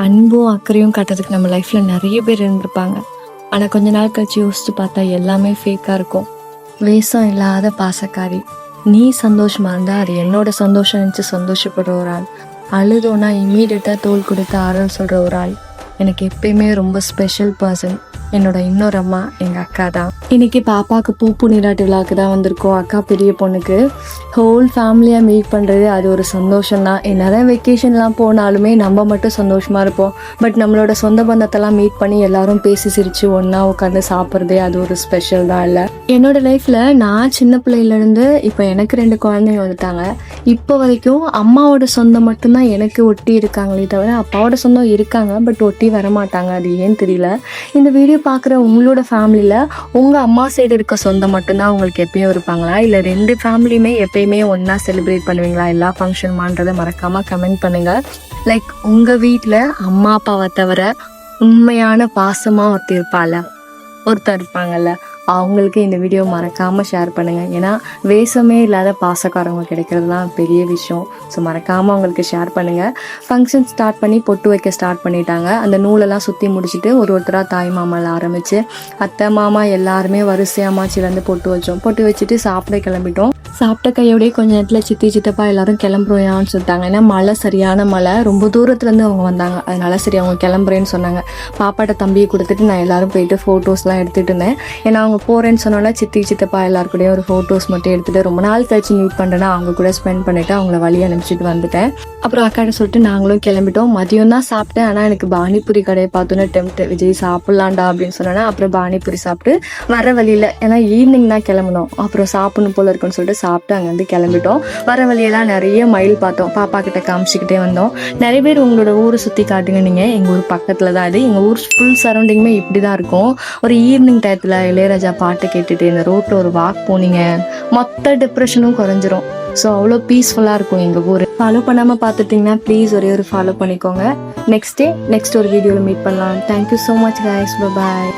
அன்பும் அக்கறையும் காட்டுறதுக்கு நம்ம லைஃப்பில் நிறைய பேர் இருந்திருப்பாங்க. ஆனால் கொஞ்ச நாள் கழிச்சு யோசித்து பார்த்தா எல்லாமே ஃபேக்காக இருக்கும். வேஷம் இல்லாத பாசக்காரி. நீ சந்தோஷமாக இருந்தால் அது என்னோட சந்தோஷம் நினச்சி சந்தோஷப்படுற ஒரு ஆள். அழுதோன்னா இம்மீடியட்டாக தோல் கொடுத்து ஆறுதல் சொல்கிற ஒரு ஆள். எனக்கு எப்பயுமே ரொம்ப ஸ்பெஷல் பர்சன் என்னோட இன்னொரு அம்மா, எங்கள் அக்கா தான். இன்றைக்கி பாப்பாவுக்கு பூப்பு நீராட்டு விழாவுக்கு தான் வந்திருக்கோம். அக்கா பெரிய பொண்ணுக்கு ஹோல் ஃபேமிலியாக மீட் பண்ணுறது அது ஒரு சந்தோஷம்தான். என்னதான் வெக்கேஷன்லாம் போனாலுமே நம்ம மட்டும் சந்தோஷமாக இருப்போம். பட் நம்மளோட சொந்த பந்தத்தெல்லாம் மீட் பண்ணி எல்லாரும் பேசி சிரித்து ஒன்றா உட்காந்து சாப்பிட்றதே அது ஒரு ஸ்பெஷல் தான். இல்லை, என்னோட லைஃப்பில் நான் சின்ன பிள்ளையிலேருந்து இப்போ எனக்கு 2 குழந்தைங்க வந்துட்டாங்க. இப்போ வரைக்கும் அம்மாவோட சொந்தம் மட்டும்தான் எனக்கு ஒட்டி இருக்காங்களே தவிர அப்பாவோட சொந்தம் இருக்காங்க, பட் ஒட்டி வரமாட்டாங்க. அது ஏன்னு தெரியல. இந்த வீடியோ பார்க்குற உங்களோட ஃபேமிலியில் உங்கள் அம்மா சைடு இருக்க சொந்தம் மட்டும்தான் உங்களுக்கு எப்பயும் இருப்பாங்களா, இல்லை 2 ஃபேமிலியுமே எப்பயுமே ஒன்றா செலிப்ரேட் பண்ணுவீங்களா எல்லா ஃபங்க்ஷனுமான்றதை மறக்காமல் கமெண்ட் பண்ணுங்கள். லைக் உங்கள் வீட்டில் அம்மா அப்பாவை தவிர உண்மையான பாசமாக ஒருத்தர் இருப்பாங்கல்ல, அவங்களுக்கு இந்த வீடியோ மறக்காமல் ஷேர் பண்ணுங்கள். ஏன்னா வேஷமே இல்லாத பாசக்காரவங்க கிடைக்கிறதுலாம் பெரிய விஷயம். ஸோ மறக்காமல் அவங்களுக்கு ஷேர் பண்ணுங்கள். ஃபங்க்ஷன் ஸ்டார்ட் பண்ணி பொட்டு வைக்க ஸ்டார்ட் பண்ணிட்டாங்க. அந்த நூலெல்லாம் சுற்றி முடிச்சுட்டு ஒருத்தராக தாய் மாமாவில் ஆரம்பித்து அத்தை மாமா எல்லாருமே வரிசையாமாச்சிலேருந்து பொட்டு வச்சோம். பொட்டு வச்சுட்டு சாப்பிட கிளம்பிட்டோம். சாப்பிட்ட கையோடய கொஞ்ச நேரத்தில் சித்தி சித்தப்பா எல்லாரும் கிளம்புறோயான்னு சொல்லிட்டாங்க. ஏன்னா மழை, சரியான மழை, ரொம்ப தூரத்துலேருந்து அவங்க வந்தாங்க. அதனால சரி அவங்க கிளம்புறேன்னு சொன்னாங்க. பாப்பாட்ட தம்பியை கொடுத்துட்டு நான் எல்லோரும் போயிட்டு ஃபோட்டோஸ்லாம் எடுத்துகிட்டு இருந்தேன். ஏன்னா அவங்க போகிறேன்னு சொன்னோன்னா சித்தி சித்தப்பா எல்லாருக்கூடையும் ஒரு ஃபோட்டோஸ் மட்டும் எடுத்துகிட்டு ரொம்ப நாள் கழிச்சு மீட் பண்ணுறேன்னா அவங்க கூட ஸ்பெண்ட் பண்ணிவிட்டு அவங்கள வழி அனுப்பிச்சிட்டு வந்துட்டேன். அப்புறம் அக்காட்ட சொல்லிட்டு நாங்களும் கிளம்பிட்டோம். மதியம் தான் சாப்பிட்டேன். ஆனால் எனக்கு பானிபூரி கடையை பார்த்தோன்னே டெம்ப்ட். விஜய் சாப்பிட்லாண்டா அப்படின்னு சொன்னேன்னா அப்புறம் பானிபூரி சாப்பிட்டு வர வழியில், ஏன்னா ஈவினிங் தான் கிளம்பணும், அப்புறம் சாப்பிடணும் போல இருக்குன்னு சொல்லிட்டு சாப்பிட்டு அங்கேருந்து கிளம்பிட்டோம். வர வழியெல்லாம் நிறைய மயில் பார்த்தோம். பாப்பா கிட்ட காமிச்சிக்கிட்டே வந்தோம். நிறைய பேர் உங்களோட ஊரை சுற்றி காட்டுங்க. நீங்கள் எங்கள் ஊர் பக்கத்தில் தான் இது. எங்கள் ஊர் ஃபுல் சரௌண்டிங்குமே இப்படி தான் இருக்கும். ஒரு ஈவினிங் டயத்தில் இளையராஜா பாட்டு கேட்டுட்டு இந்த ரோட்டில் ஒரு வாக் போனீங்க, மொத்த டிப்ரெஷனும் குறைஞ்சிரும். ஸோ அவ்வளோ பீஸ்ஃபுல்லாக இருக்கும் எங்கள் ஊர். ஃபாலோ பண்ணாமல் பார்த்துட்டிங்கன்னா ப்ளீஸ் ஒரே ஒரு ஃபாலோ பண்ணிக்கோங்க. நெக்ஸ்ட் ஒரு வீடியோவில் மீட் பண்ணலாம். Thank you so much guys. பாய்.